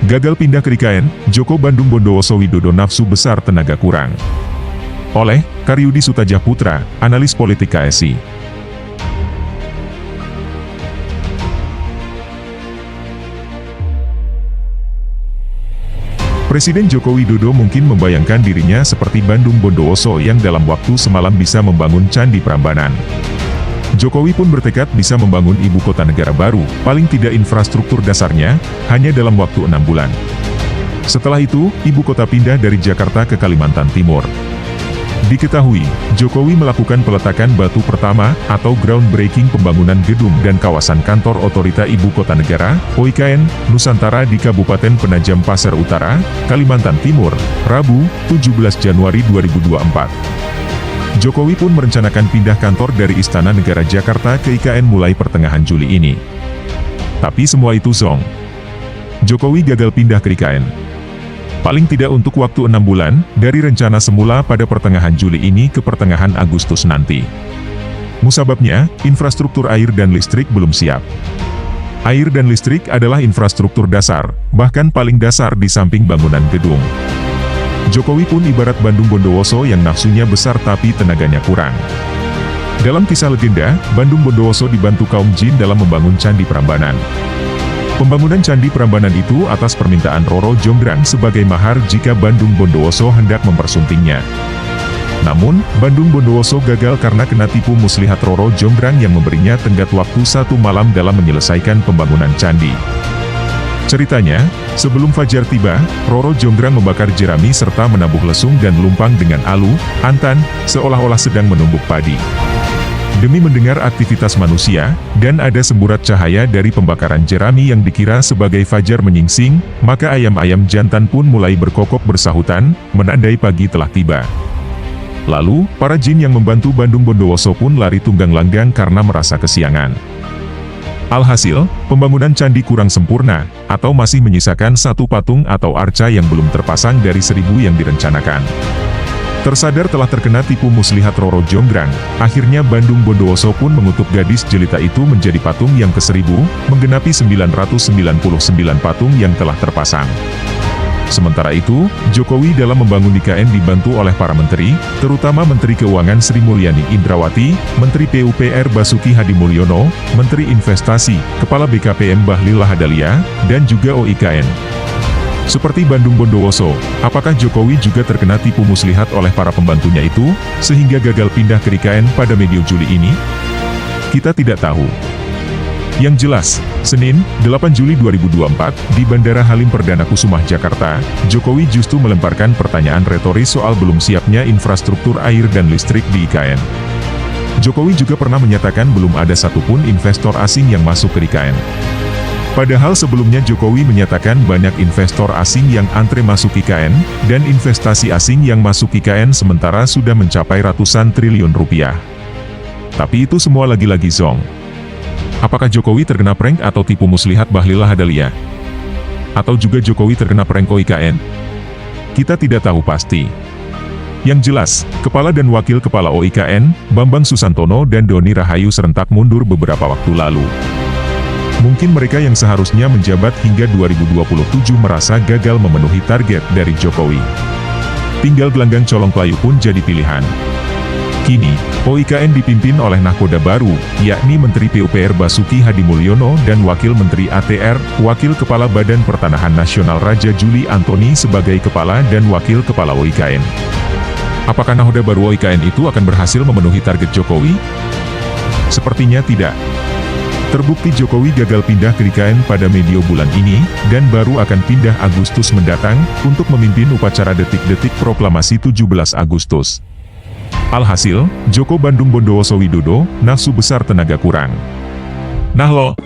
Gagal pindah ke IKN, Joko Bandung Bondowoso Widodo nafsu besar tenaga kurang. Oleh Karyudi Sutajahputra, analis politik KSI. Presiden Joko Widodo mungkin membayangkan dirinya seperti Bandung Bondowoso yang dalam waktu semalam bisa membangun Candi Prambanan. Jokowi pun bertekad bisa membangun ibu kota negara baru, paling tidak infrastruktur dasarnya, hanya dalam waktu 6 bulan. Setelah itu, ibu kota pindah dari Jakarta ke Kalimantan Timur. Diketahui, Jokowi melakukan peletakan batu pertama atau groundbreaking pembangunan gedung dan kawasan kantor Otorita Ibu Kota Negara, OIKN, Nusantara di Kabupaten Penajam Pasir Utara, Kalimantan Timur, Rabu, 17 Januari 2024. Jokowi pun merencanakan pindah kantor dari Istana Negara Jakarta ke IKN mulai pertengahan Juli ini. Tapi semua itu zong. Jokowi gagal pindah ke IKN. Paling tidak untuk waktu 6 bulan, dari rencana semula pada pertengahan Juli ini ke pertengahan Agustus nanti. Musababnya, infrastruktur air dan listrik belum siap. Air dan listrik adalah infrastruktur dasar, bahkan paling dasar di samping bangunan gedung. Jokowi pun ibarat Bandung Bondowoso yang nafsunya besar tapi tenaganya kurang. Dalam kisah legenda, Bandung Bondowoso dibantu kaum jin dalam membangun Candi Prambanan. Pembangunan Candi Prambanan itu atas permintaan Roro Jonggrang sebagai mahar jika Bandung Bondowoso hendak mempersuntingnya. Namun, Bandung Bondowoso gagal karena kena tipu muslihat Roro Jonggrang yang memberinya tenggat waktu 1 malam dalam menyelesaikan pembangunan candi. Ceritanya, sebelum fajar tiba, Roro Jonggrang membakar jerami serta menabuh lesung dan lumpang dengan alu, antan, seolah-olah sedang menumbuk padi. Demi mendengar aktivitas manusia, dan ada semburat cahaya dari pembakaran jerami yang dikira sebagai fajar menyingsing, maka ayam-ayam jantan pun mulai berkokok bersahutan, menandai pagi telah tiba. Lalu, para jin yang membantu Bandung Bondowoso pun lari tunggang langgang karena merasa kesiangan. Alhasil, pembangunan candi kurang sempurna, atau masih menyisakan satu patung atau arca yang belum terpasang dari 1000 yang direncanakan. Tersadar telah terkena tipu muslihat Roro Jonggrang, akhirnya Bandung Bondowoso pun mengutuk gadis jelita itu menjadi patung yang ke-1000, menggenapi 999 patung yang telah terpasang. Sementara itu, Jokowi dalam membangun IKN dibantu oleh para menteri, terutama Menteri Keuangan Sri Mulyani Indrawati, Menteri PUPR Basuki Hadimulyono, Menteri Investasi, Kepala BKPM Bahlil Lahadalia, dan juga OIKN. Seperti Bandung Bondowoso, apakah Jokowi juga terkena tipu muslihat oleh para pembantunya itu, sehingga gagal pindah ke IKN pada medio Juli ini? Kita tidak tahu. Yang jelas, Senin, 8 Juli 2024, di Bandara Halim Perdana Kusumah Jakarta, Jokowi justru melemparkan pertanyaan retoris soal belum siapnya infrastruktur air dan listrik di IKN. Jokowi juga pernah menyatakan belum ada satupun investor asing yang masuk ke IKN. Padahal sebelumnya Jokowi menyatakan banyak investor asing yang antre masuk IKN, dan investasi asing yang masuk IKN sementara sudah mencapai ratusan triliun rupiah. Tapi itu semua lagi-lagi zong. Apakah Jokowi terkena prank atau tipu muslihat Bahlil Lahadalia? Atau juga Jokowi terkena prank OIKN? Kita tidak tahu pasti. Yang jelas, Kepala dan Wakil Kepala OIKN, Bambang Susantono dan Doni Rahayu serentak mundur beberapa waktu lalu. Mungkin mereka yang seharusnya menjabat hingga 2027 merasa gagal memenuhi target dari Jokowi. Tinggal gelanggang colong pelayu pun jadi pilihan. Kini, OIKN dipimpin oleh nahkoda baru, yakni Menteri PUPR Basuki Hadimulyono dan Wakil Menteri ATR, Wakil Kepala Badan Pertanahan Nasional Raja Juli Antoni sebagai Kepala dan Wakil Kepala OIKN. Apakah nahkoda baru OIKN itu akan berhasil memenuhi target Jokowi? Sepertinya tidak. Terbukti Jokowi gagal pindah ke IKN pada medio bulan ini, dan baru akan pindah Agustus mendatang, untuk memimpin upacara detik-detik proklamasi 17 Agustus. Alhasil, Joko Bandung Bondowoso Widodo, nafsu besar tenaga kurang. Nah lo.